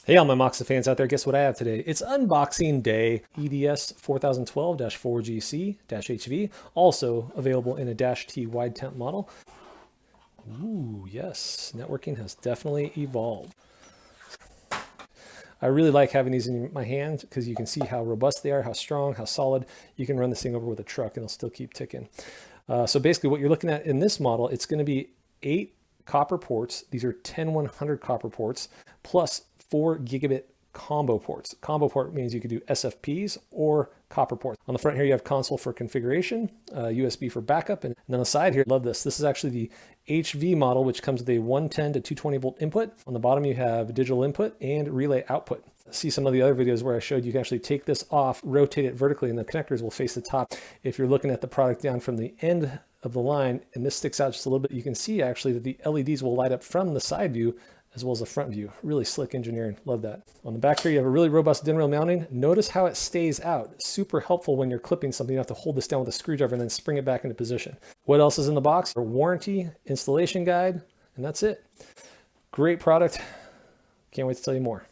Hey, all my Moxa fans out there, guess what I have today? It's unboxing day, EDS-4012-4GC-HV, also available in a -T wide temp model. Ooh, yes, networking has definitely evolved. I really like having these in my hand because you can see how robust they are, how strong, how solid. You can run this thing over with a truck and it'll still keep ticking. So basically what you're looking at in this model, it's going to be 8 copper ports. These are 10100 copper ports plus 4 gigabit combo ports. Combo port means you could do SFPs or copper ports. On the front here, you have console for configuration, USB for backup, and then on the side here, love this. This is actually the HV model, which comes with a 110 to 220 volt input. On the bottom, you have digital input and relay output. See some of the other videos where I showed you can actually take this off, rotate it vertically, and the connectors will face the top. If you're looking at the product down from the end of the line, and this sticks out just a little bit, you can see actually that the LEDs will light up from the side view as well as the front view. Really slick engineering, love that. On the back here, you have a really robust DIN rail mounting. Notice how it stays out. Super helpful when you're clipping something. You have to hold this down with a screwdriver and then spring it back into position. What else is in the box? A warranty, installation guide, and that's it. Great product. Can't wait to tell you more.